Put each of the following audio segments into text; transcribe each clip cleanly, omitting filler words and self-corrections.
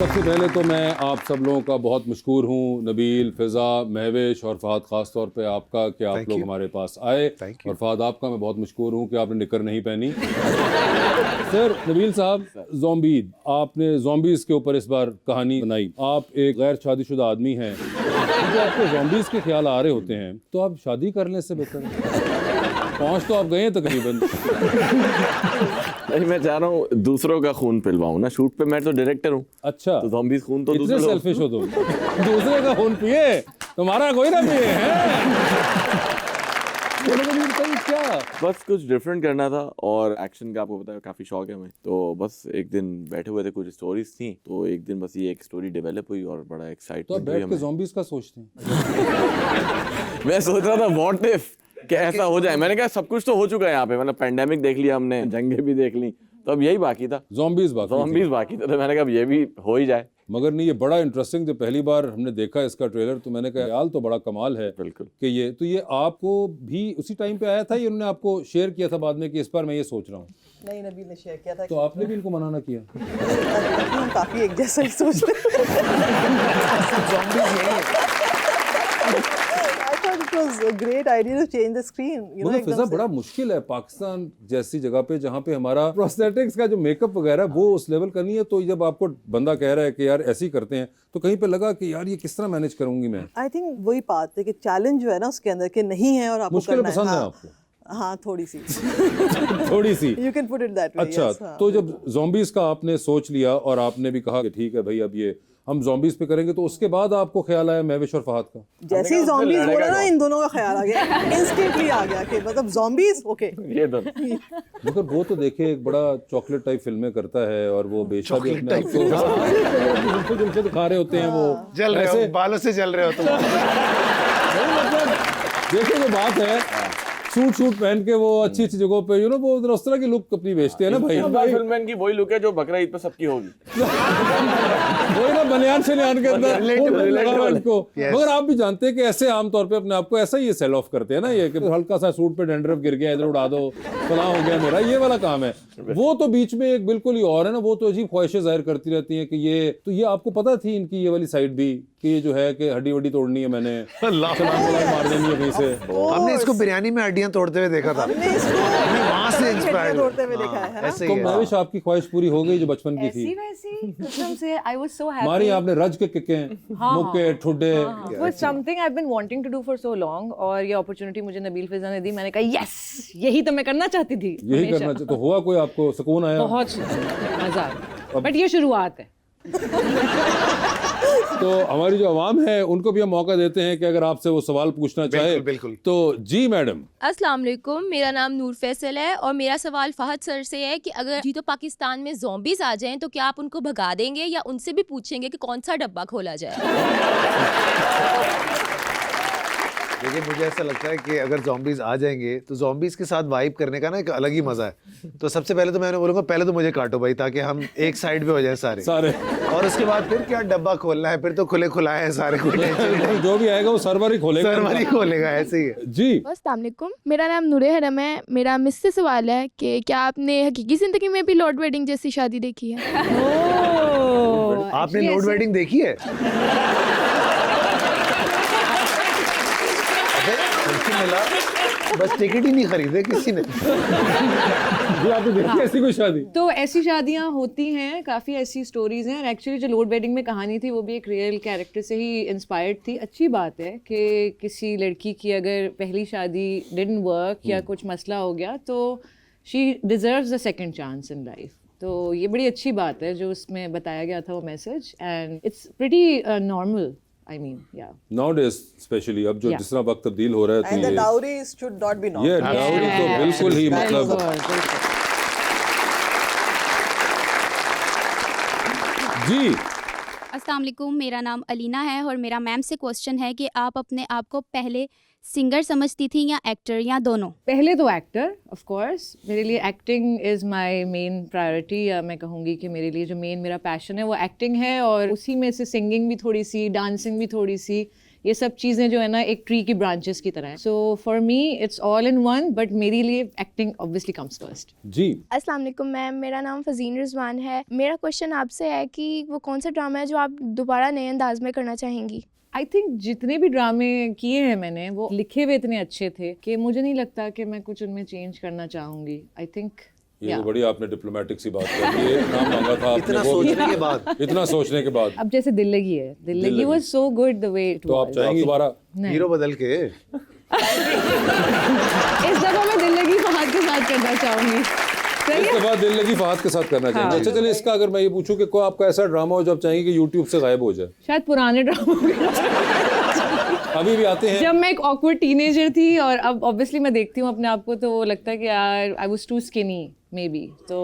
सबसे पहले तो मैं आप सब लोगों का बहुत मशकूर हूँ, नबील, फ़िज़ा, महविश और फ़हद, ख़ास तौर पे आपका कि आप लोग हमारे पास आए। और फ़हद आपका मैं बहुत मशकूर हूँ कि आपने निकर नहीं पहनी। सर नबील साहब, ज़ॉम्बीज़, आपने ज़ॉम्बीज़ के ऊपर इस बार कहानी बनाई। आप एक गैर शादीशुदा आदमी हैं, जब आपको ज़ॉम्बीज़ के ख्याल आ रहे होते हैं तो आप शादी कर लें, इससे बेहतर है। पहुँच तो आप गए हैं तकरीबन। नहीं, मैं चाह रहा हूँ दूसरों का खून पिलवाऊँ ना, शूट पे मैं तो डायरेक्टर हूँ। अच्छा, तो ज़ॉम्बीज़ खून तो इतने दूसरे लोग। सेल्फिश हो तुम। दूसरे का खून पिए, तुम्हारा कोई ना पिए हैं। क्या बस कुछ डिफरेंट करना था और एक्शन का आपको पता है काफ़ी शौक है हमें, तो बस एक दिन बैठे हुए थे, कुछ स्टोरीज थी, तो एक दिन बस ये एक स्टोरी डेवलप हुई और बड़ा तो आप एक्साइटमेंट हुई बैठ के हमें। ज़ॉम्बीज़ का सोचते हैं? मैं सोच रहा था व्हाट इफ, क्या ऐसा हो जाए। मैंने कहा सब कुछ तो हो चुका है यहाँ पे, मतलब पैंडेमिक देख लिया हमने, जंगें भी देख ली, तो अब यही बाकी था, ज़ॉम्बीज़ बाकी थी। ज़ॉम्बीज़ बाकी था। तो मैंने कहा अब ये भी हो ही जाए। मगर नहीं, ये बड़ा इंटरेस्टिंग, जब पहली बार हमने देखा इसका ट्रेलर तो मैंने कहा ख्याल तो बड़ा कमाल है। बिल्कुल। कि ये आपको भी उसी टाइम पे आया था, ये उन्होंने आपको शेयर किया था बाद में कि इस बार मैं ये सोच रहा हूँ? नहीं, नबील ने शेयर किया था। तो आपने भी इनको मना ना किया? हम काफी एक जैसा ही सोचते I thought it was a great idea to change the screen. मगर फिजा बड़ा मुश्किल है पाकिस्तान जैसी जगह पे जहाँ पे हमारा प्रोस्थेटिक्स का जो मेकअप वगैरह वो उस लेवल का नहीं है, तो जब आपको बंदा कह रहा है कि यार ऐसे ही करते हैं तो कहीं पे लगा कि यार ये किस तरह मैनेज करूंगी मैं? आई थिंक वही बात है कि चैलेंज जो है ना उसके अंदर के नहीं है और आपको मुश्किल करना पसंद है हाँ, आपको? हाँ थोड़ी सी थोड़ी सी। You can put it that way. अच्छा, तो जब ज़ॉम्बीज़ का आपने सोच लिया और आपने भी कहा कि ठीक है भाई अब ये हम ज़ॉम्बीज़ पे करेंगे, तो उसके बाद आपको ख्याल आया महविश और फहद का? जैसे ही ज़ॉम्बीज़ बोला ना, इन दोनों का ख्याल आ गया, इंस्टेंटली आ गया कि मतलब ज़ॉम्बीज़ ओके। ये तो मगर वो तो देखिए एक बड़ा चॉकलेट टाइप फिल्में करता है और वो बेशक भी अपने आप को जुल्फे दिखा रहे होते हैं, वो जल रहे हो, बालों से जल रहे हो तुम। देखिए जो बात है, सूट पहन के वो अच्छी जगहों पे वो उस तरह की लुक अपनी बेचते हैं ना भाई। फिल्ममैन की वही लुक है जो बकरा ईद पे सबकी होगी। वही ना, बनियान से लियान के अंदर लगा हुआ इनको। मगर आप भी जानते हैं कि ऐसे आमतौर पे अपने आप को ऐसा ही ये सेल ऑफ करते हैं ना, ये कि हल्का सा सूट पे डैंड्रफ गिर गया, इधर उड़ा दो, फलां हो गया मेरा, ये वाला काम है। वो तो बीच में एक बिल्कुल ही और है ना, वो तो अजीब ख्वाहिशें जाहिर करती रहती हैं कि ये आपको पता थी इनकी ये वाली साइड भी कि ये जो है कि हड्डी वड्डी तोड़नी है, मैंने मार देनी है कहीं से। हमने इसको बिरयानी में हड्डियां तोड़ते हुए देखा था, हमने इसको वहां से इंस्पायर्ड तोड़ते हुए देखा है ना। ऐसे तो ही है। महविश आपकी ख्वाहिश पूरी हो गई जो बचपन की थी? ऐसी वैसी कसम से आई वाज सो हैप्पी। मारी आपने रज के किके, मुक्के, ठुड्डे? वो something I have been wanting to do for so long, और ये अपॉर्चुनिटी मुझे नबील फिजा ने दी। मैंने कहा यस, यही तो मैं करना चाहती थी। यही करना चाहिए। तो हुआ कोई आपको सुकून आया? बहुत मजा आया, बट ये शुरुआत है। तो हमारी जो आवाम है उनको भी हम मौका देते हैं कि अगर आपसे वो सवाल पूछना चाहे। बिल्कुल। तो जी मैडम। अस्सलाम वालेकुम, मेरा नाम नूर फैसल है और मेरा सवाल फहद सर से है कि अगर जी तो पाकिस्तान में ज़ॉम्बीज़ आ जाएं तो क्या आप उनको भगा देंगे या उनसे भी पूछेंगे कि कौन सा डब्बा खोला जाए? देखिए मुझे ऐसा लगता है कि अगर ज़ॉम्बीज़ आ जाएंगे तो ज़ॉम्बीज़ के साथ वाइब करने का ना एक अलग ही मज़ा है। तो सबसे पहले तो मैंने बोलूँगा पहले तो मुझे काटो भाई, ताकि हम एक साइड पे हो जाए सारे। और उसके बाद फिर क्या डब्बा खोलना है, फिर तो खुले खुलाए हैं सारे, कोई टेंशन नहीं। जो भी आएगा वो सर्वर ही खोलेगा। सर्वर ही खोलेगा, ऐसे ही है जी। अस्सलाम वालेकुम, मेरा नाम नूरे हरम है। मेरा मिस से सवाल है कि क्या आपने हकीकी ज़िंदगी में भी लॉर्ड वेडिंग जैसी शादी देखी है? आपने लॉर्ड वेडिंग देखी है? मिला, बस टिकट ही नहीं खरीदे किसी ने। जी, आपने देखी ऐसी कोई शादी? तो ऐसी शादियां होती हैं, काफ़ी ऐसी स्टोरीज हैं। एक्चुअली जो लॉर्ड वेडिंग में कहानी थी वो भी एक रियल कैरेक्टर से ही इंस्पायर्ड थी। अच्छी बात है कि किसी लड़की की अगर पहली शादी डिडंट वर्क या कुछ मसला हो गया तो she deserves a second chance in life. तो ये बड़ी अच्छी बात है जो उसमें बताया गया था वो message, and it's pretty normal. I mean, yeah. Nowadays, especially अब जो जिस तरह वक्त तब्दील हो रहा है, And the dowries should not be normal. ये डाउरी तो बिल्कुल ही मतलब जी। अस्सलाम वालेकुम, मेरा नाम अलीना है और मेरा मैम से क्वेश्चन है कि आप अपने आप को पहले सिंगर समझती थी या एक्टर या दोनों? पहले तो एक्टर, ऑफ कोर्स। मेरे लिए acting is my main priority, या मैं कहूँगी कि मेरे लिए जो मेन मेरा पैशन है वो एक्टिंग है, और उसी में से सिंगिंग भी थोड़ी सी, डांसिंग भी थोड़ी सी, ये सब चीज़ें जो है ना एक ट्री की ब्रांचेस की तरह है. So for me it's all in one, but मेरे लिए एक्टिंग ऑब्वियसली कम्स फर्स्ट. जी अस्सलाम वालेकुम मैम, मेरा नाम फ़ज़ीन रिजवान है. मेरा क्वेश्चन आपसे है कि वो कौन सा ड्रामा है जो आप दोबारा नए अंदाज में करना चाहेंगी? आई थिंक जितने भी ड्रामे किए हैं मैंने वो लिखे हुए इतने अच्छे थे कि मुझे नहीं लगता कि मैं कुछ उनमें चेंज करना चाहूँगी. आई थिंक ये तो बड़ी आपने डिप्लोमेटिक सी बात कर दी. नाम मांगा था आपने, इतना वो भी- सोचने के बाद इतना सोचने के बाद. अब जैसे दिल लगी है, दिल लगी लगी। Was so good the way it तो आप चाहेंगे दोबारा? हीरो बदल के इस दफा मैं दिल लगी फहद के साथ करना चाहूंगी. इस दफा दिल लगी फहद के साथ करना चाहेंगे. अच्छा चलिए, इसका अगर मैं ये पूछूं कि कोई आपका ऐसा ड्रामा हो जो आप चाहेंगे कि YouTube से गायब हो जाए. शायद पुराने ड्रामा अभी भी आते हैं. जब मैं एक ऑकवर्ड टीनेजर थी और अब ऑब्वियसली मैं देखती हूँ अपने आप को तो वो लगता है कि यार I was too skinny maybe. तो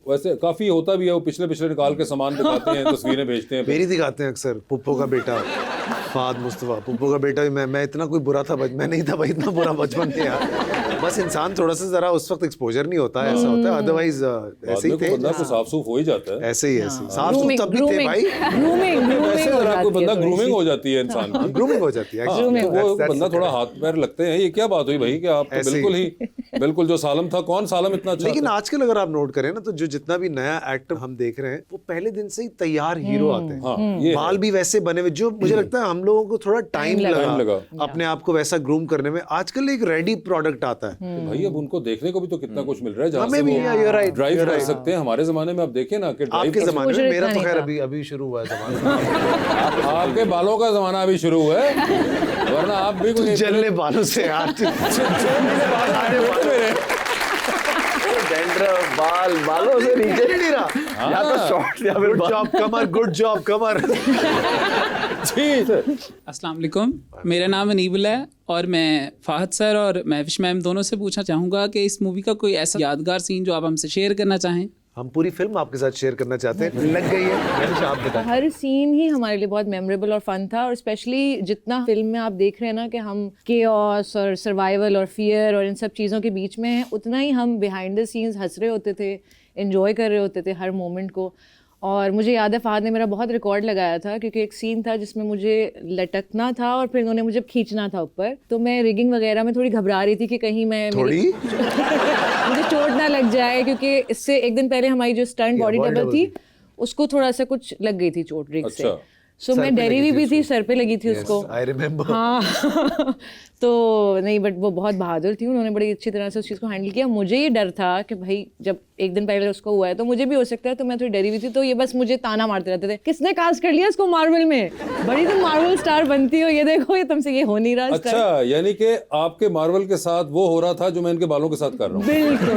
वैसे काफी होता भी है, वो पिछले निकाल के सामान दिखाते हैं, तस्वीरें भेजते हैं. मेरी दिखाते हैं अक्सर. पुप्पो का बेटा फहद मुस्तफा, पुप्पो का बेटा भी मैं इतना कोई बुरा था, मैं नहीं था भाई, इतना बुरा बचपन में यार. बस इंसान थोड़ा सा जरा उस वक्त एक्सपोजर नहीं होता है, ऐसा होता है. अदरवाइज ऐसे ही थे, बंदा को साफ सूफ हो ही जाता है. ऐसे ही साफ सुथ तब भी थे भाई. वैसे जरा कोई बंदा ग्रूमिंग हो जाती है इंसान की. ग्रूमिंग हो जाती है. हाँ, तो वो बंदा थोड़ा हाथ पैर लगते हैं. ये क्या बात हुई भाई कि आप तो ऐसे बिल्कुल जो सालम था, कौन सालम इतना अच्छा लेकिन था? आजकल अगर आप नोट करें ना तो जो जितना भी नया एक्टर हम देख रहे हैं वो पहले दिन से ही तैयार हीरो आते हैं. हाँ, ये बाल भी वैसे बने हुए, जो मुझे लगता है हम लोगों को थोड़ा टाइम लगा। लगा अपने आप को वैसा ग्रूम करने में. आजकल एक रेडी प्रोडक्ट आता है. तो भाई अब उनको देखने को भी तो कितना कुछ मिल रहा है जहाँ हमें से भी, वो you're right, ड्राइव you're कर right. सकते हैं. हमारे जमाने में आप देखें ना कि ड्राइव आपके कर जमाने में, मेरा तो इतना खैर नहीं अभी शुरू हुआ है जमाना. आपके बालों का जमाना अभी शुरू हुआ है, वरना आप भी कुछ जलने बालों से यार. डैंड्रफ बालों से नीचे नहीं रहा, या तो शॉर्ट या फिर गुड जॉब कमर, गुड जॉब कमर. जी सर. अस्सलाम वालेकुम, मेरा नाम अनीबुल है और मैं फाहद सर और महविश मैम दोनों से पूछना चाहूँगा कि इस मूवी का कोई ऐसा यादगार सीन जो आप हमसे शेयर करना चाहें. हम पूरी फिल्म आपके साथ शेयर करना चाहते हैं. लग गई है, मैंने आप बताया. हर सीन ही हमारे लिए बहुत मेमोरेबल और फन था. और स्पेशली जितना फिल्म में आप देख रहे हैं ना कि हम केओस और सर्वाइवल और फियर और इन सब चीज़ों के बीच में हैं, उतना ही हम बिहाइंड द सीन्स हंस रहे होते थे, एंजॉय कर रहे होते थे हर मोमेंट को. और मुझे याद है फहद ने मेरा बहुत रिकॉर्ड लगाया था क्योंकि एक सीन था जिसमें मुझे लटकना था और फिर उन्होंने मुझे खींचना था ऊपर. तो मैं रिगिंग वगैरह में थोड़ी घबरा रही थी कि कहीं मैं मुझे चोट ना लग जाए, क्योंकि इससे एक दिन पहले हमारी जो स्टंट बॉडी डबल थी उसको थोड़ा सा कुछ लग गई थी चोट रिग से. सो मैं डरी हुई भी थी, सर पे लगी थी उसको. I remember. हाँ तो नहीं, बट वो बहुत बहादुर थी, उन्होंने बड़ी अच्छी तरह से उस चीज़ को हैंडल किया. मुझे ये डर था कि भाई जब एक दिन पहले उसको हुआ है तो मुझे भी हो सकता है, तो मैं थोड़ी डरी हुई थी. तो ये बस मुझे ताना मारते रहते थे, किसने कास्ट कर लिया इसको मार्वल में, बड़ी तुम मार्वल स्टार बनती हो, ये देखो ये तुमसे ये हो नहीं रहा. अच्छा, यानी कि आपके मार्वल के साथ वो हो रहा था जो मैं इनके बालों के साथ कर रहा हूँ. बिल्कुल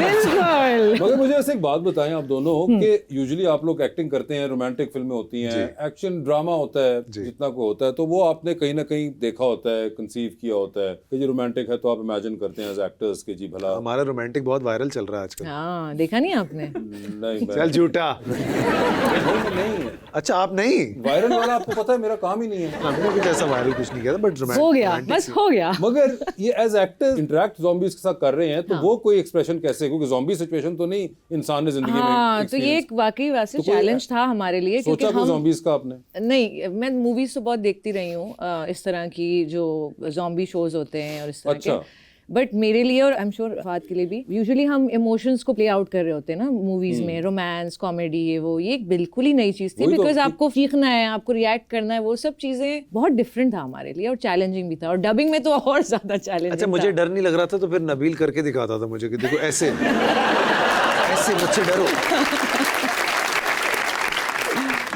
बिल्कुल. मगर मुझे ऐसे एक बात बताएं आप दोनों कि यूजुअली आप लोग एक्टिंग करते हैं, रोमांटिक फिल्में होती हैं, एक्शन ड्रामा होता है, जितना को होता है, तो वो आपने कहीं ना कहीं देखा होता है, कंसीव किया होता है कि रोमांटिक है तो आप इमेजिन करते हैं एज एक्टर्स के जी भला हमारा रोमांटिक बहुत वायरल चल रहा है आजकल. हाँ देखा नहीं आपने? नहीं चल झूठा. नहीं, अच्छा आप नहीं वायरल वाला आपको पता है मेरा काम ही नहीं है. हमने कुछ ऐसा वायरल कुछ नहीं किया था, बट हो गया, बस हो गया. मगर ये एज एक्टर्स इंटरेक्ट ज़ॉम्बीज के साथ कर रहे हैं तो वो कोई एक्सप्रेशन कैसे, क्योंकि ज़ॉम्बी सिचुएशन तो नहीं इंसान ने जिंदगी में. हाँ तो ये एक वाकई वैसे चैलेंज था हमारे लिए, क्योंकि सोचा कोई हम ज़ॉम्बीज का आपने? नहीं, मैं मूवीज तो बहुत देखती रही हूँ इस तरह की जो ज़ॉम्बी शोज होते हैं और इस तरह के. बट मेरे लिए और आई एम श्योर फहद के लिए भी, यूजुअली हम इमोशंस को प्ले आउट कर रहे होते हैं ना मूवीज में, रोमांस कॉमेडी ये एक बिल्कुल ही नई चीज़ थी. बिकॉज आपको सीखना है, आपको रिएक्ट करना है, वो सब चीज़ें बहुत डिफरेंट था हमारे लिए और चैलेंजिंग भी था. और डबिंग में तो और ज़्यादा चैलेंजिंग. अच्छा मुझे डर नहीं लग रहा था तो फिर नबील करके दिखाता था मुझे कि देखो ऐसे ऐसे मुझसे डरो.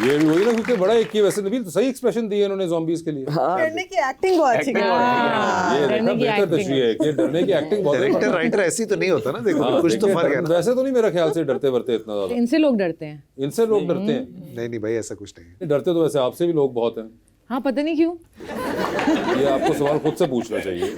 ये भी वही ना, क्योंकि बड़ा एक ही वैसे नबील तो सही एक्सप्रेशन दिए इन्होंने ज़ॉम्बीज के लिए. डरने की एक्टिंग बहुत अच्छी की. ये देखा बेहतर तशरीह है कि डरने की एक्टिंग बहुत डायरेक्टर राइटर ऐसी तो नहीं होता ना. देखो कुछ तो फर्क है ना. वैसे तो नहीं मेरा ख्याल से डरते वरते इतना ज्यादा. इनसे लोग डरते हैं. इनसे लोग डरते हैं? नहीं भाई ऐसा कुछ नहीं. डरते तो वैसे आपसे भी लोग बहुत हैं. हाँ पता नहीं क्यों. ये आपको सवाल खुद से पूछना चाहिए.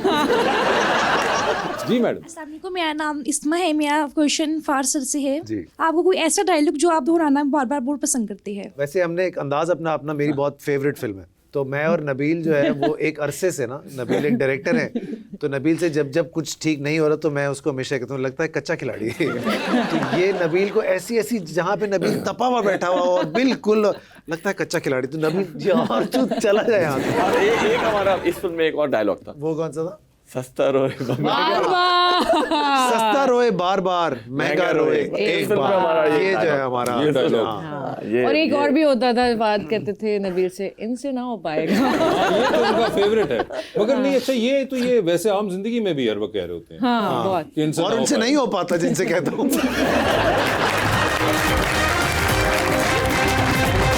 जी मैडम. अस्सलाम वालेकुम, मेरा नाम इस्मा है. मेरा क्वेश्चन फार सर से है. जी. आपको कोई ऐसा डायलॉग जो आप दोहराना बार बार बहुत पसंद करते हैं? वैसे हमने एक अंदाज अपना मेरी बहुत फेवरेट फिल्म है तो मैं और नबील जो है वो एक अरसे से ना, नबील एक डायरेक्टर है, तो नबील से जब जब कुछ ठीक नहीं हो रहा तो मैं उसको हमेशा कहता हूँ लगता है कच्चा खिलाड़ी है। तो ये नबील को ऐसी ऐसी जहाँ पे नबील तपा हुआ बैठा हुआ और बिल्कुल लगता है कच्चा खिलाड़ी, तो नबील यार तू चला जाए यहाँ से। और एक हमारा इस फिल्म में एक और डायलॉग था, वो कौन सा था? सस्ता रोए सस्ता रोए बार बार, महंगा रोए एक फिल्म में हमारा बार, ये ये जो है dialogue। हमारा ये dialogue। हाँ। और एक और भी होता था, बात करते थे नबील से, इनसे ना हो पाएगा। ये तो उनका फेवरेट है। मगर नहीं, अच्छा ये तो ये वैसे आम जिंदगी में भी हर वक्त कह रहे होते हैं हाँ बहुत। कि इनसे और ना हो उनसे पाएगा। नहीं हो पाता जिनसे कहता हूँ।